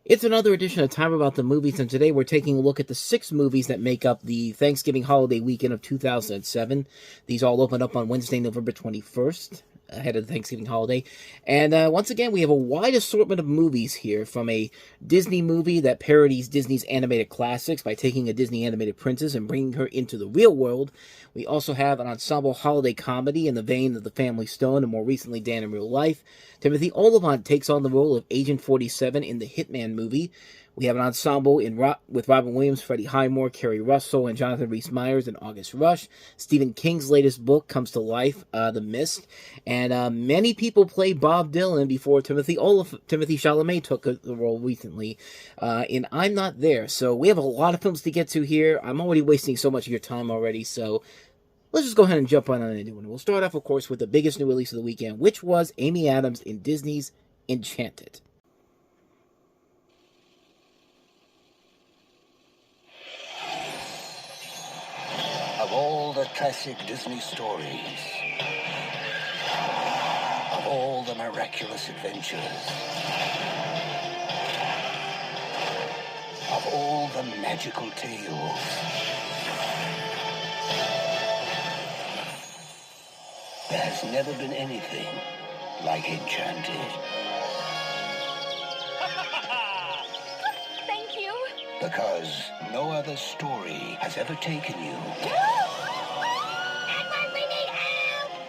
It's another edition of Time About the Movies, and today we're taking a look at the 6 movies that make up the Thanksgiving holiday weekend of 2007. These all open up on Wednesday, November 21st, ahead of the Thanksgiving holiday. And once again, we have a wide assortment of movies here, from a Disney movie that parodies Disney's animated classics by taking a Disney animated princess and bringing her into the real world. We also have an ensemble holiday comedy in the vein of The Family Stone and more recently Dan in Real Life. Timothy Olyphant takes on the role of Agent 47 in the Hitman movie. We have an ensemble with Robin Williams, Freddie Highmore, Kerry Russell, and Jonathan Rhys-Meyers in August Rush. Stephen King's latest book comes to life, The Mist. And many people play Bob Dylan before Timothy Chalamet took the role recently in I'm Not There. So we have a lot of films to get to here. I'm already wasting so much of your time already, so let's just go ahead and jump on into it. We'll start off, of course, with the biggest new release of the weekend, which was Amy Adams in Disney's Enchanted. Of all the classic Disney stories, of all the miraculous adventures, of all the magical tales, there has never been anything like Enchanted. Thank you. Because no other story has ever taken you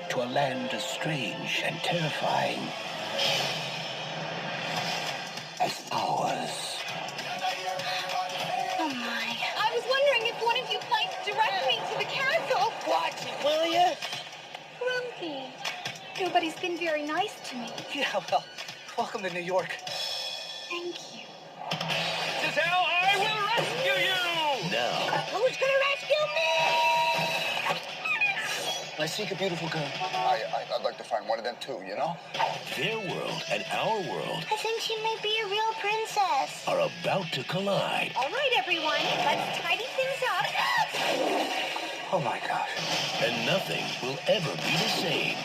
to a land as strange and terrifying as ours. Oh my. I was wondering if one of you might direct me to the castle. Watch it, will you? Grumpy. Nobody's been very nice to me. Yeah, well, welcome to New York. Thank you. Giselle, I will rescue you! Now, Who's gonna rescue me? I seek a beautiful girl. I'd like to find one of them too, you know? Their world and our world I think she may be a real princess. are about to collide. All right, everyone. Let's tidy things up. Oh my gosh. And nothing will ever be the same.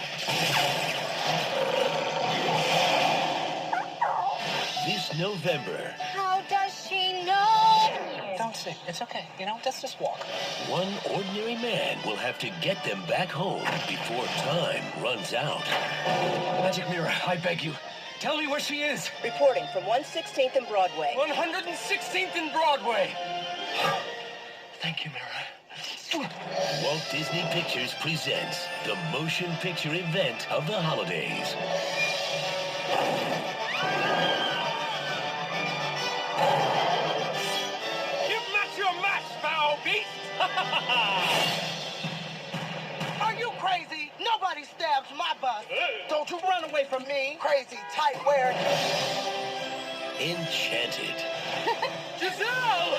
This November, How does she know? Don't sing. It's okay. You know, let's just walk. one ordinary man will have to get them back home before time runs out. Magic Mirror, I beg you. Tell me where she is. Reporting from 116th and Broadway. 116th and Broadway. Thank you, Mirror. Walt Disney Pictures presents the motion picture event of the holidays. Give match your match, foul beast! Are you crazy? Nobody stabs my bus. Don't you run away from me, crazy tight wearing. Enchanted. Giselle!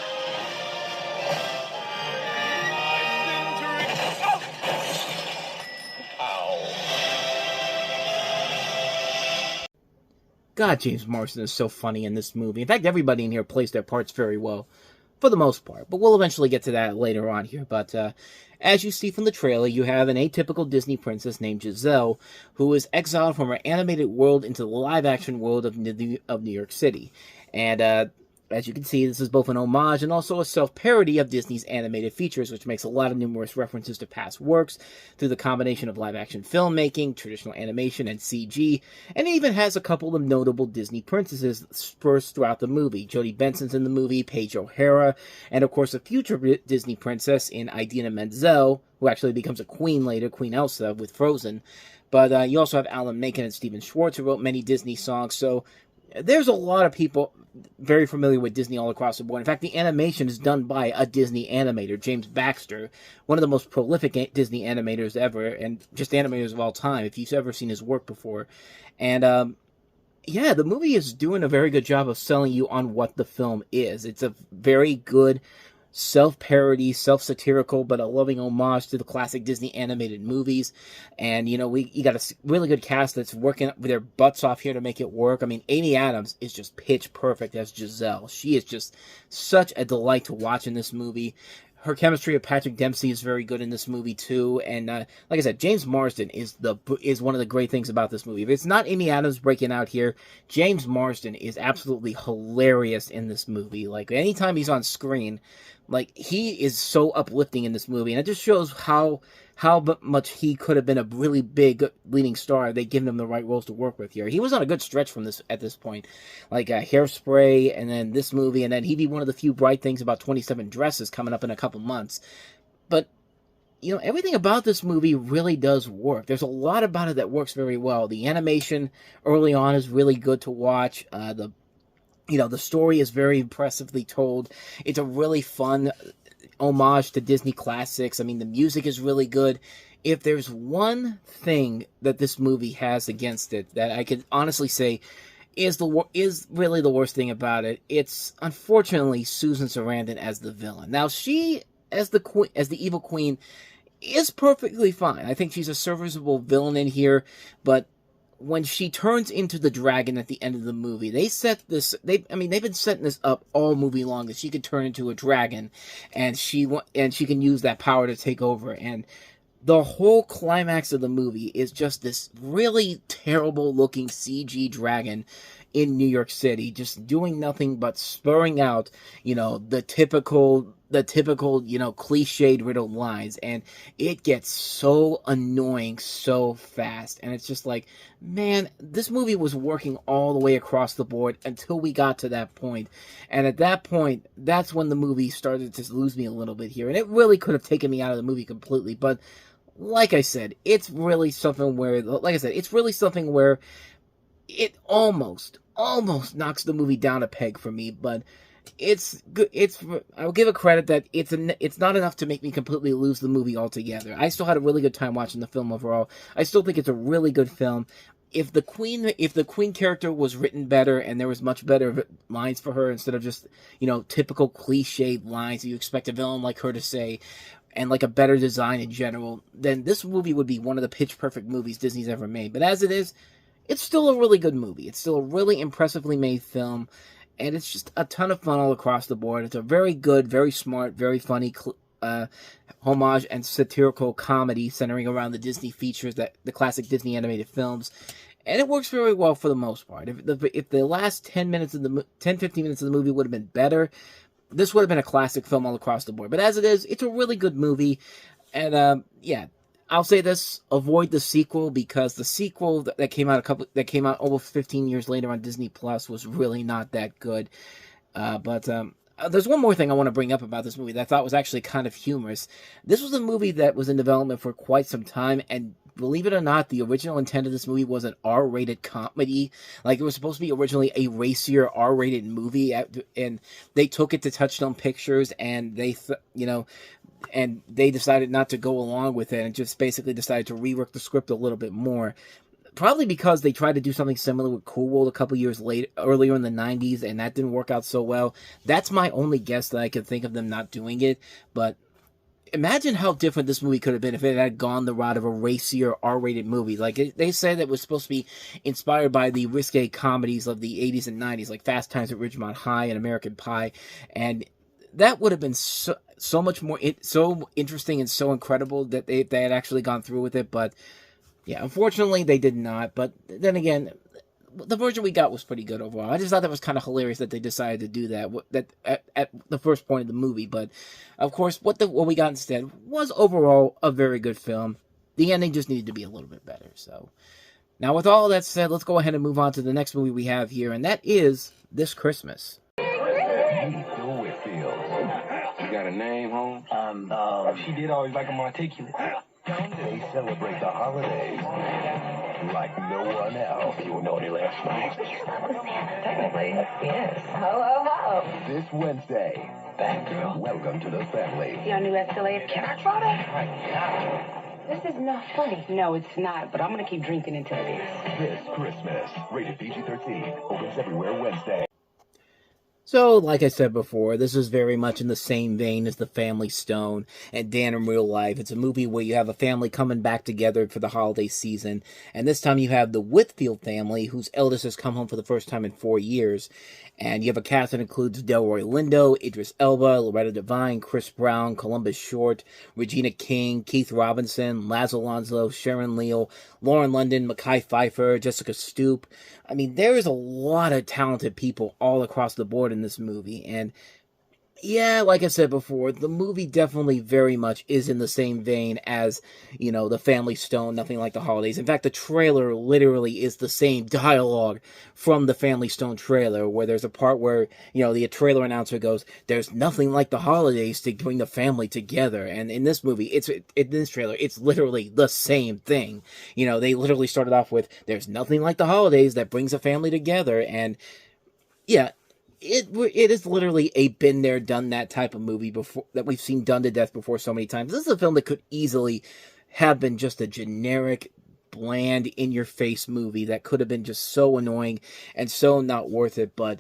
God, James Marsden is so funny in this movie. In fact, everybody in here plays their parts very well, for the most part. But we'll eventually get to that later on here. But as you see from the trailer, you have an atypical Disney princess named Giselle, who is exiled from her animated world into the live-action world of New York City. And as you can see, this is both an homage and also a self-parody of Disney's animated features, which makes a lot of numerous references to past works through the combination of live-action filmmaking, traditional animation, and CG, and it even has a couple of notable Disney princesses dispersed throughout the movie. Jodie Benson's in the movie, Paige O'Hara, and of course a future Disney princess in Idina Menzel, who actually becomes a queen later, Queen Elsa, with Frozen. But you also have Alan Menken and Stephen Schwartz, who wrote many Disney songs, so there's a lot of people very familiar with Disney all across the board. In fact, the animation is done by a Disney animator, James Baxter, one of the most prolific Disney animators ever, and just animators of all time, if you've ever seen his work before. And, yeah, the movie is doing a very good job of selling you on what the film is. It's a very good self-parody, self-satirical, but a loving homage to the classic Disney animated movies. And, you know, you got a really good cast that's working with their butts off here to make it work. I mean, Amy Adams is just pitch perfect as Giselle. She is just such a delight to watch in this movie. her chemistry with Patrick Dempsey is very good in this movie too, and like I said, James Marsden is one of the great things about this movie. If it's not Amy Adams breaking out here, James Marsden is absolutely hilarious in this movie. Like, anytime he's on screen, like, he is so uplifting in this movie, and it just shows how much he could have been a really big leading star. They given him the right roles to work with here. He was on a good stretch from this at this point, like Hairspray, and then this movie, and then he'd be one of the few bright things about 27 Dresses coming up in a couple months. But you know, everything about this movie really does work. There's a lot about it that works very well. The animation early on is really good to watch. The story is very impressively told. It's a really fun homage to Disney classics. I mean, the music is really good. If there's one thing that this movie has against it that I could honestly say is really the worst thing about it, it's unfortunately Susan Sarandon as the villain. Now, she as the evil queen is perfectly fine. I think she's a serviceable villain in here, but when she turns into the dragon at the end of the movie, they've been setting this up all movie long, that she could turn into a dragon, and she can use that power to take over. And the whole climax of the movie is just this really terrible looking CG dragon in New York City, just doing nothing but spurring out, the typical, cliched riddled lines, and it gets so annoying so fast, and it's just like, man, this movie was working all the way across the board until we got to that point, and at that point, that's when the movie started to lose me a little bit here, and it really could have taken me out of the movie completely, but like I said, it's really something where, it almost knocks the movie down a peg for me, but it's good. I'll give it credit that it's not enough to make me completely lose the movie altogether. I still had a really good time watching the film overall. I still think it's a really good film. If the queen character was written better and there was much better lines for her instead of just, typical cliched lines that you expect a villain like her to say, and like a better design in general, then this movie would be one of the pitch perfect movies Disney's ever made. But as it is, it's still a really good movie. It's still a really impressively made film, and it's just a ton of fun all across the board. It's a very good, very smart, very funny homage and satirical comedy centering around the Disney features, the classic Disney animated films, and it works very well for the most part. If the last 15 minutes of the movie would have been better, this would have been a classic film all across the board. But as it is, it's a really good movie, and I'll say this: avoid the sequel, because the sequel that came out almost 15 years later on Disney Plus was really not that good. But there's one more thing I want to bring up about this movie that I thought was actually kind of humorous. This was a movie that was in development for quite some time, and believe it or not, the original intent of this movie was an R-rated comedy. Like, it was supposed to be originally a racier R-rated movie, and they took it to Touchstone Pictures, and and they decided not to go along with it and just basically decided to rework the script a little bit more. Probably because they tried to do something similar with Cool World a couple years earlier in the 90s, and that didn't work out so well. That's my only guess that I could think of them not doing it, but imagine how different this movie could have been if it had gone the route of a racier R-rated movie. Like, they said it was supposed to be inspired by the risque comedies of the 80s and 90s, like Fast Times at Ridgemont High and American Pie, and that would have been so much more so interesting and so incredible that they had actually gone through with it. But yeah, unfortunately they did not. But then again, the version we got was pretty good overall. I just thought that was kind of hilarious that they decided to do that at the first point of the movie. But of course, what we got instead was overall a very good film. The ending just needed to be a little bit better. So now, with all that said, let's go ahead and move on to the next movie we have here, and that is This Christmas. Got a name, Holmes? She did always like him articulate. They celebrate the holidays like no one else. You were naughty last night. Technically, yes. Ho, ho, ho. This Wednesday, bad girl, welcome to the family. Your new Escalade. Can I try that? This is not funny. No, it's not, but I'm going to keep drinking until it is. This Christmas, rated PG-13, opens everywhere Wednesday. So, like I said before, this is very much in the same vein as The Family Stone and Dan in Real Life. It's a movie where you have a family coming back together for the holiday season, and this time you have the Whitfield family, whose eldest has come home for the first time in 4 years, And you have a cast that includes Delroy Lindo, Idris Elba, Loretta Devine, Chris Brown, Columbus Short, Regina King, Keith Robinson, Laz Alonso, Sharon Leal, Lauren London, Mekhi Phifer, Jessica Stoop. I mean, there is a lot of talented people all across the board in this movie, and yeah, like I said before, the movie definitely very much is in the same vein as, The Family Stone, Nothing Like the Holidays. In fact, the trailer literally is the same dialogue from the Family Stone trailer, where there's a part where, the trailer announcer goes, "There's nothing like the holidays to bring the family together." And in this movie, in this trailer, it's literally the same thing. They literally started off with, "There's nothing like the holidays that brings a family together." And yeah, it is literally a been there, done that type of movie before that we've seen done to death before so many times. This is a film that could easily have been just a generic, bland, in your face movie that could have been just so annoying and so not worth it. But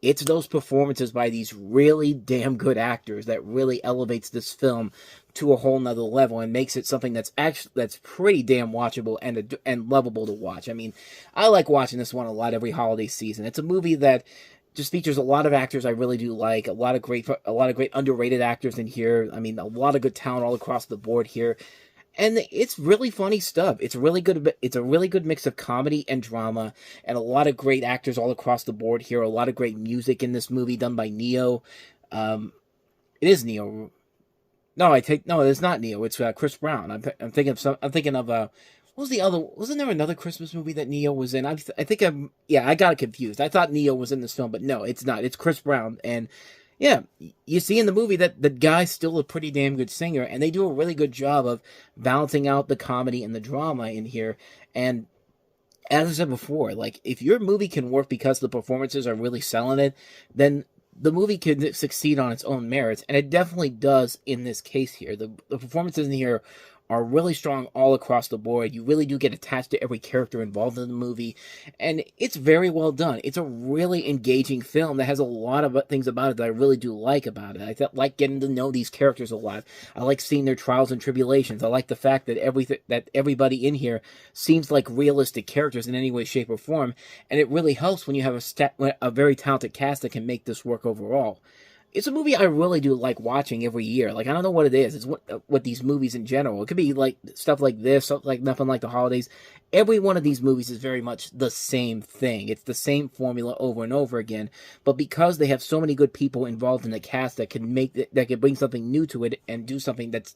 it's those performances by these really damn good actors that really elevates this film to a whole nother level and makes it something that's pretty damn watchable and lovable to watch. I mean, I like watching this one a lot every holiday season. It's a movie that just features a lot of actors I really do like, a lot of great underrated actors in here. I mean, a lot of good talent all across the board here. And it's really funny stuff. It's really good. It's a really good mix of comedy and drama, and a lot of great actors all across the board here. A lot of great music in this movie done by Neo. It is Neo. No, it's not Neo. It's Chris Brown. I'm thinking of what was the other? Wasn't there another Christmas movie that Neo was in? I got it confused. I thought Neo was in this film, but no, it's not. It's Chris Brown, and yeah, you see in the movie that the guy's still a pretty damn good singer, and they do a really good job of balancing out the comedy and the drama in here. And as I said before, like, if your movie can work because the performances are really selling it, then the movie can succeed on its own merits, and it definitely does in this case here. The performances in here are really strong all across the board. You really do get attached to every character involved in the movie, and it's very well done. It's a really engaging film that has a lot of things about it that I really do like about it. I like getting to know these characters a lot. I like seeing their trials and tribulations. I like the fact that everybody in here seems like realistic characters in any way, shape, or form, and it really helps when you have a very talented cast that can make this work overall. It's a movie I really do like watching every year. Like, I don't know what it is. It's what these movies in general. It could be like stuff like this, stuff like Nothing Like the Holidays. Every one of these movies is very much the same thing. It's the same formula over and over again. But because they have so many good people involved in the cast that can bring something new to it and do something that's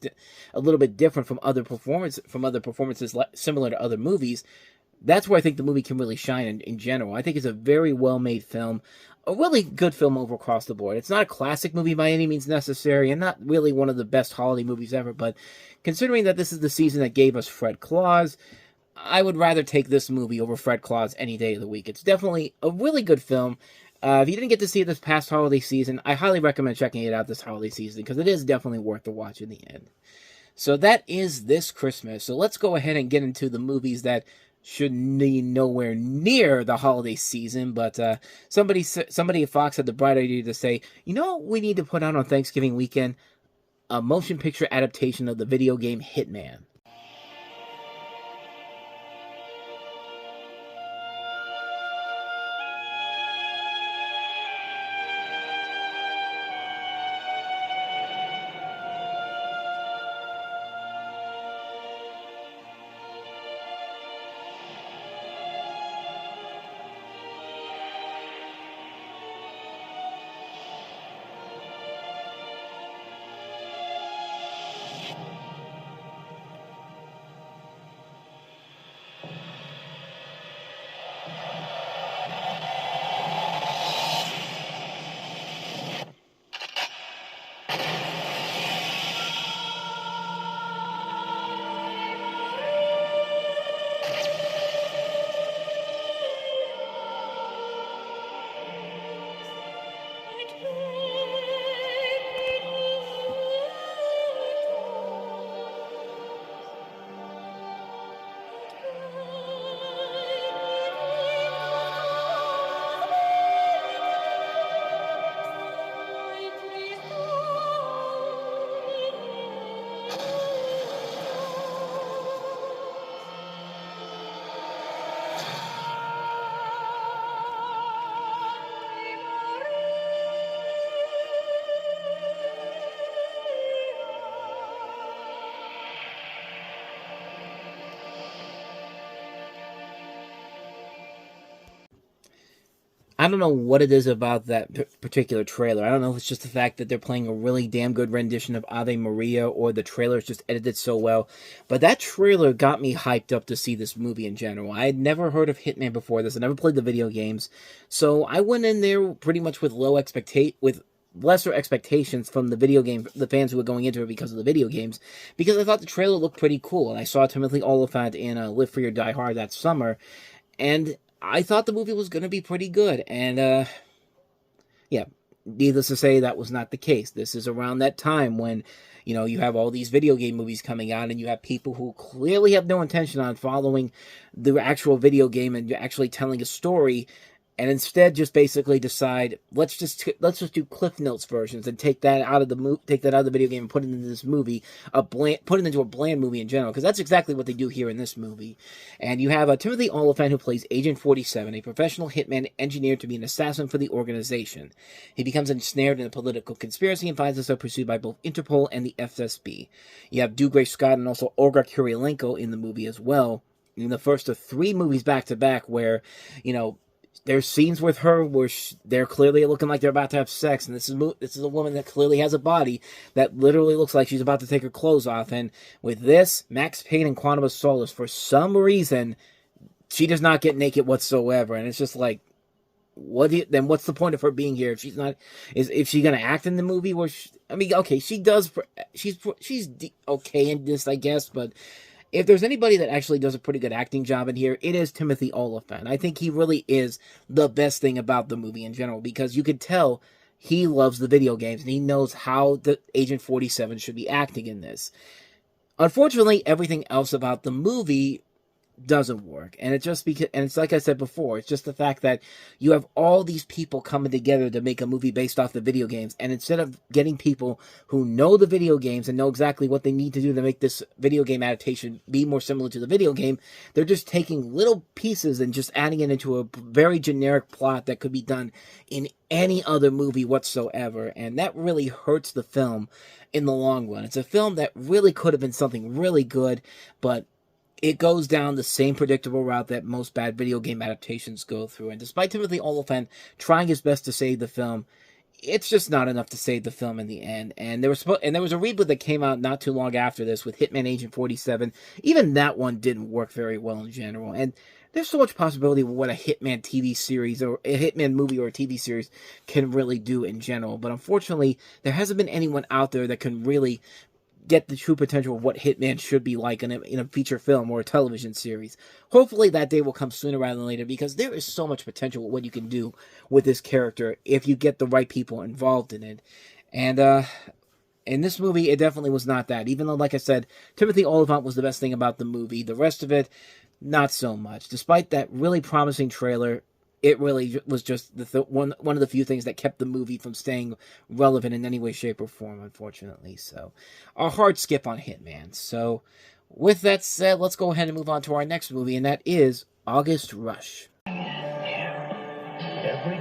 a little bit different from other performances similar to other movies, that's where I think the movie can really shine in general. I think it's a very well-made film, a really good film over across the board. It's not a classic movie by any means necessary, and not really one of the best holiday movies ever, but considering that this is the season that gave us Fred Claus, I would rather take this movie over Fred Claus any day of the week. It's definitely a really good film. If you didn't get to see it this past holiday season, I highly recommend checking it out this holiday season, because it is definitely worth the watch in the end. So that is this Christmas. So let's go ahead and get into the movies that should be nowhere near the holiday season, but somebody at Fox had the bright idea to say, what we need to put out on Thanksgiving weekend? A motion picture adaptation of the video game Hitman. I don't know what it is about that particular trailer. I don't know if it's just the fact that they're playing a really damn good rendition of Ave Maria, or the trailer is just edited so well. But that trailer got me hyped up to see this movie in general. I had never heard of Hitman before this. I never played the video games. So I went in there pretty much with lesser expectations from the fans who were going into it because of the video games, because I thought the trailer looked pretty cool. And I saw Timothy Olyphant in Live Free or Die Hard that summer, and I thought the movie was going to be pretty good. And, yeah, needless to say, that was not the case. This is around that time when, you have all these video game movies coming out, and you have people who clearly have no intention on following the actual video game and actually telling a story, and instead just basically decide, let's just do Cliff Notes versions and take that out of the video game and put it into this movie, put it into a bland movie in general, because that's exactly what they do here in this movie. And you have Timothy Olyphant, who plays Agent 47, a professional hitman engineered to be an assassin for the organization. He becomes ensnared in a political conspiracy and finds himself pursued by both Interpol and the FSB. You have Dougray Scott and also Olga Kurylenko in the movie as well, in the first of 3 movies back-to-back where, there's scenes with her where they're clearly looking like they're about to have sex, and this is a woman that clearly has a body that literally looks like she's about to take her clothes off. And with this, Max Payne and Quantum of Solace, for some reason, she does not get naked whatsoever, and it's just like, then what's the point of her being here if she's not? Is she gonna act in the movie? Okay, she does. She's okay in this, I guess, but if there's anybody that actually does a pretty good acting job in here, it is Timothy Olyphant. I think he really is the best thing about the movie in general, because you could tell he loves the video games, and he knows how the Agent 47 should be acting in this. Unfortunately, everything else about the movie doesn't work, and it's like I said before, it's just the fact that you have all these people coming together to make a movie based off the video games, and instead of getting people who know the video games and know exactly what they need to do to make this video game adaptation be more similar to the video game, they're just taking little pieces and just adding it into a very generic plot that could be done in any other movie whatsoever, and that really hurts the film in the long run. It's a film that really could have been something really good, but it goes down the same predictable route that most bad video game adaptations go through. And despite Timothy Olyphant trying his best to save the film, it's just not enough to save the film in the end. And there was a reboot that came out not too long after this with Hitman Agent 47. Even that one didn't work very well in general. And there's so much possibility of what a Hitman TV series or a Hitman movie or a TV series can really do in general. But unfortunately, there hasn't been anyone out there that can really get the true potential of what Hitman should be like in a feature film or a television series. Hopefully that day will come sooner rather than later, because there is so much potential with what you can do with this character if you get the right people involved in it. And in this movie, it definitely was not that. Even though, like I said, Timothy Olyphant was the best thing about the movie, the rest of it, not so much. Despite that really promising trailer, it really was just one of the few things that kept the movie from staying relevant in any way, shape, or form, unfortunately. So, a hard skip on Hitman. So, with that said, let's go ahead and move on to our next movie, and that is August Rush. Every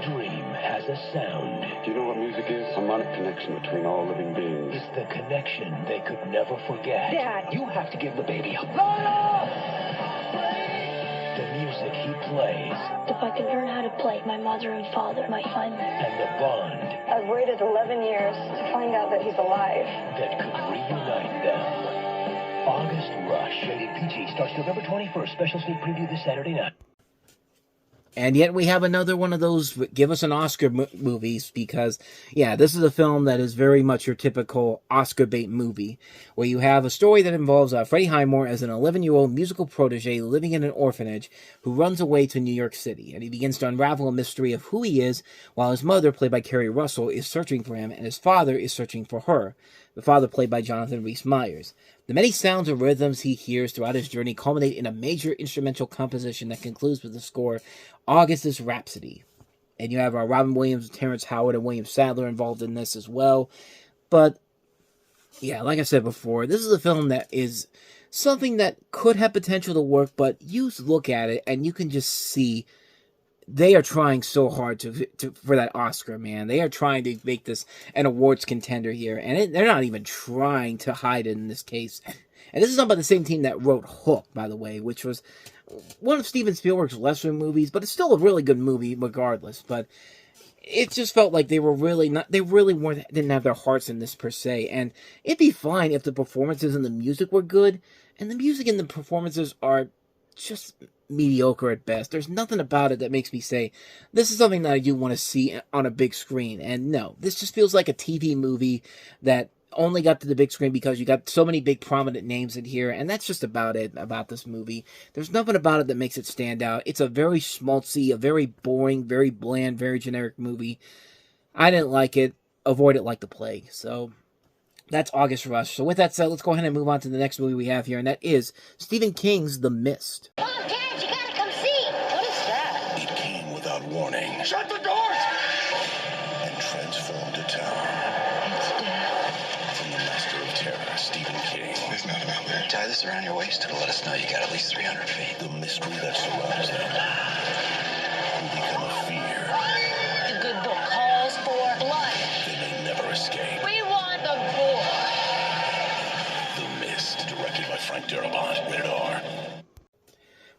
dream has a sound. Do you know what music is? A harmonic connection between all living beings. It's the connection they could never forget. Dad. You have to give the baby a... The music he plays. If I could learn how to play, my mother and father might find me. And the bond. I've waited 11 years to find out that he's alive. That could reunite them. August Rush. Rated PG. Starts November 21st. Special sneak preview this Saturday night. And yet we have another one of those give us an Oscar movies, because, yeah, this is a film that is very much your typical Oscar bait movie, where you have a story that involves Freddie Highmore as an 11-year-old musical protege living in an orphanage who runs away to New York City, and he begins to unravel a mystery of who he is, while his mother, played by Kerry Russell, is searching for him, and his father is searching for her, the father played by Jonathan Rhys-Meyers. The many sounds and rhythms he hears throughout his journey culminate in a major instrumental composition that concludes with the score, August's Rhapsody. And you have Robin Williams, Terrence Howard, and William Sadler involved in this as well. But, yeah, like I said before, this is a film that is something that could have potential to work, but you look at it and you can just see they are trying so hard for that Oscar, man. They are trying to make this an awards contender here, and they're not even trying to hide it in this case. And this is done by the same team that wrote Hook, by the way, which was one of Steven Spielberg's lesser movies, but it's still a really good movie regardless. But it just felt like they really didn't have their hearts in this per se. And it'd be fine if the performances and the music were good, and the music and the performances are just mediocre at best. There's nothing about it that makes me say, this is something that I do want to see on a big screen. And no, this just feels like a TV movie that only got to the big screen because you got so many big prominent names in here, and that's just about it about this movie. There's nothing about it that makes it stand out. It's a very schmaltzy, a very boring, very bland, very generic movie. I didn't like it. Avoid it like the plague. So that's August Rush. So with that said, let's go ahead and move on to the next movie we have here, and that is Stephen King's The Mist. Mom, Dad, you gotta come see. What is that? It came without warning Shut the doors! and transformed a town. From the master of terror, Stephen King. There's nothing out there. Tie this around your waist. It'll let us know you got at least 300 feet. The mystery that surrounds them will become a fear The good book calls for blood. they may never escape. We want the gore. The Mist, directed by Frank Darabont, rated R.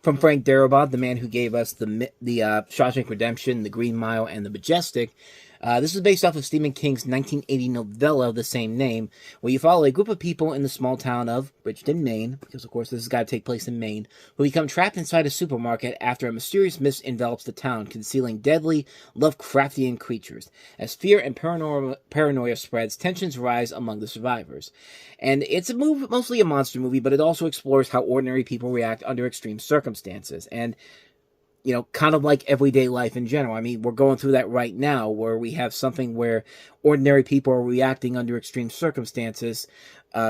From Frank Darabont, the man who gave us the Shawshank Redemption, The Green Mile, and The Majestic. This is based off of Stephen King's 1980 novella of the same name, where you follow a group of people in the small town of Bridgeton, Maine, because of course this has got to take place in Maine, who become trapped inside a supermarket after a mysterious mist envelops the town, concealing deadly, Lovecraftian creatures. As fear and paranoia spreads, tensions rise among the survivors. And it's mostly a monster movie, but it also explores how ordinary people react under extreme circumstances. And kind of like everyday life in general. I mean, we're going through that right now, where we have something where ordinary people are reacting under extreme circumstances,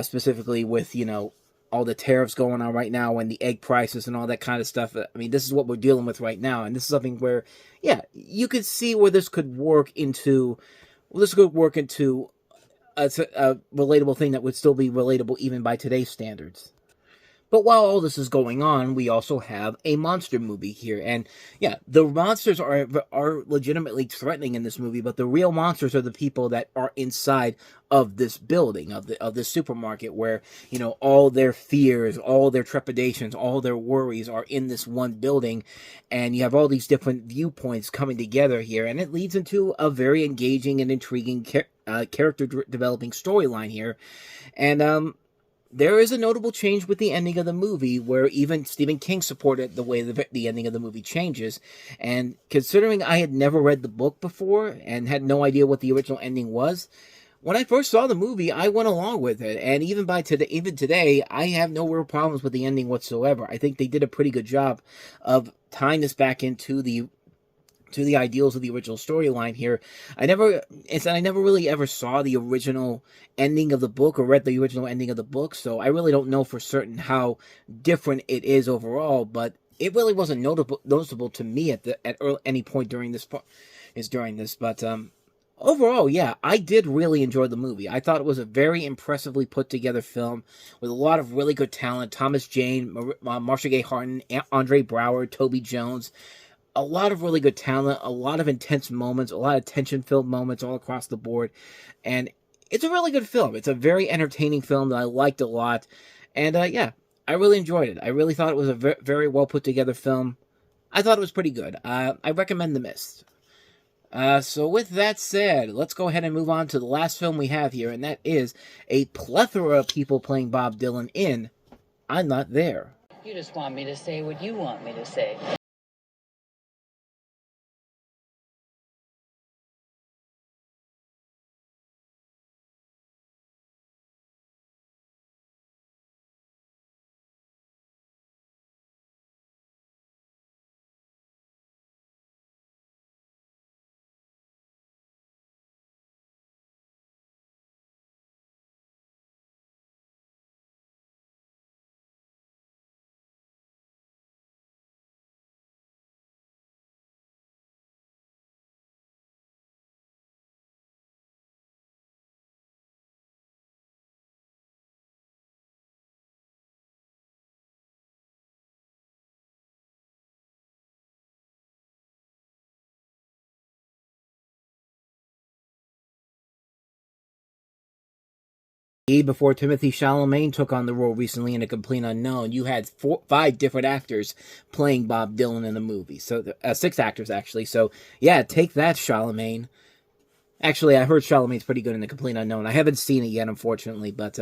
specifically with, all the tariffs going on right now and the egg prices and all that kind of stuff. I mean, this is what we're dealing with right now. And this is something where, you could see where this could work into a relatable thing that would still be relatable even by today's standards. But while all this is going on, we also have a monster movie here. And the monsters are legitimately threatening in this movie, but the real monsters are the people that are inside of this building, of this supermarket, where, all their fears, all their trepidations, all their worries are in this one building. And you have all these different viewpoints coming together here, and it leads into a very engaging and intriguing character developing storyline here. And there is a notable change with the ending of the movie, where even Stephen King supported the way the ending of the movie changes. And considering I had never read the book before and had no idea what the original ending was, when I first saw the movie, I went along with it. And even today, I have no real problems with the ending whatsoever. I think they did a pretty good job of tying this back into the ideals of the original storyline here. I never really ever saw the original ending of the book or read the original ending of the book, so I really don't know for certain how different it is overall, but it really wasn't noticeable to me at any point during this. But overall, I did really enjoy the movie. I thought it was a very impressively put together film with a lot of really good talent. Thomas Jane, Marsha Gay Harden, Andre Braugher, Toby Jones. A lot of really good talent, a lot of intense moments, a lot of tension-filled moments all across the board. And it's a really good film. It's a very entertaining film that I liked a lot. And I really enjoyed it. I really thought it was a very well put together film. I thought it was pretty good. I recommend The Mist. So with that said, let's go ahead and move on to the last film we have here, and that is a plethora of people playing Bob Dylan in I'm Not There. You just want me to say what you want me to say. Before Timothy Chalamet took on the role recently in A Complete Unknown, you had 5 different actors playing Bob Dylan in the movie. So 6 actors actually. So yeah, take that, Chalamet. Actually, I heard Chalamet's pretty good in The Complete Unknown. I haven't seen it yet, unfortunately, but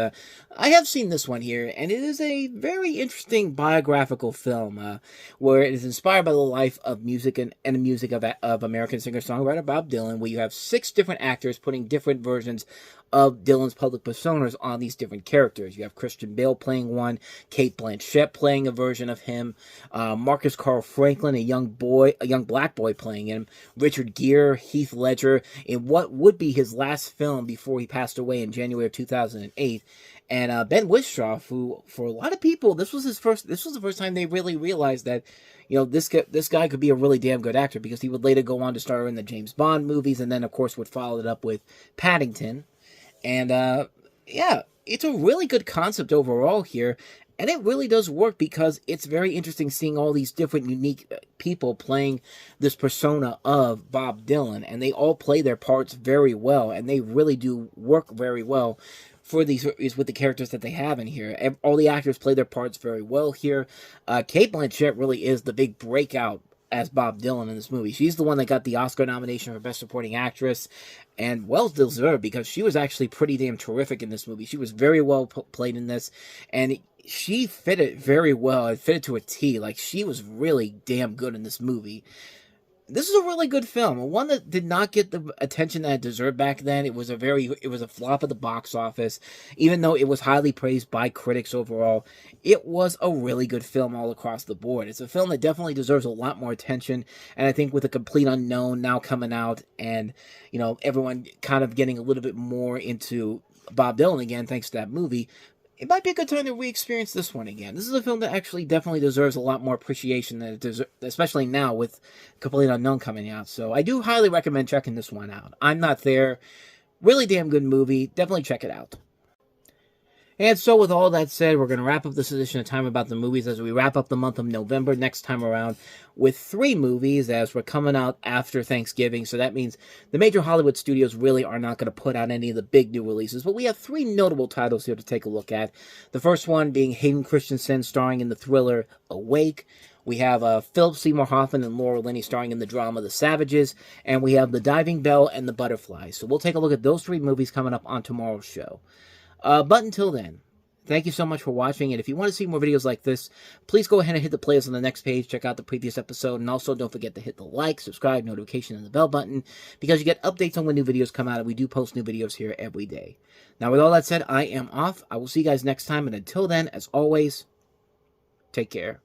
I have seen this one here, and it is a very interesting biographical film where it is inspired by the life of music and the music of American singer-songwriter Bob Dylan, where you have 6 different actors putting different versions of Dylan's public personas on these different characters. You have Christian Bale playing one, Cate Blanchett playing a version of him, Marcus Carl Franklin, a young black boy playing him, Richard Gere, Heath Ledger, in what would be his last film before he passed away in January of 2008, and Ben Whishaw, who for a lot of people this was the first time they really realized that, you know, this guy could be a really damn good actor, because he would later go on to star in the James Bond movies, and then of course would follow it up with Paddington. And, yeah, it's a really good concept overall here, and it really does work because it's very interesting seeing all these different unique people playing this persona of Bob Dylan, and they all play their parts very well, and they really do work very well for these with the characters that they have in here. All the actors play their parts very well here. Cate Blanchett really is the big breakout as Bob Dylan in this movie. She's the one that got the Oscar nomination for Best Supporting Actress, and well deserved, because she was actually pretty damn terrific in this movie. She was very well played in this, and she fit it very well. It fit it to a T. Like, she was really damn good in this movie. This is a really good film, one that did not get the attention that it deserved back then. It was a flop at the box office, even though it was highly praised by critics overall. It was a really good film all across the board. It's a film that definitely deserves a lot more attention, and I think with A Complete Unknown now coming out, and, you know, everyone kind of getting a little bit more into Bob Dylan again thanks to that movie, it might be a good time to re-experience this one again. This is a film that actually definitely deserves a lot more appreciation than it deserves, especially now with Complete Unknown coming out. So I do highly recommend checking this one out. I'm Not There. Really damn good movie. Definitely check it out. And so with all that said, we're going to wrap up this edition of Time About the Movies as we wrap up the month of November next time around with 3 movies, as we're coming out after Thanksgiving. So that means the major Hollywood studios really are not going to put out any of the big new releases. But we have 3 notable titles here to take a look at. The first one being Hayden Christensen starring in the thriller Awake. We have Philip Seymour Hoffman and Laura Linney starring in the drama The Savages. And we have The Diving Bell and The Butterflies. So we'll take a look at those 3 movies coming up on tomorrow's show. But until then, thank you so much for watching, and if you want to see more videos like this, please go ahead and hit the playlist on the next page, check out the previous episode, and also don't forget to hit the like, subscribe, notification, and the bell button, because you get updates on when new videos come out, and we do post new videos here every day. Now, with all that said, I am off. I will see you guys next time, and until then, as always, take care.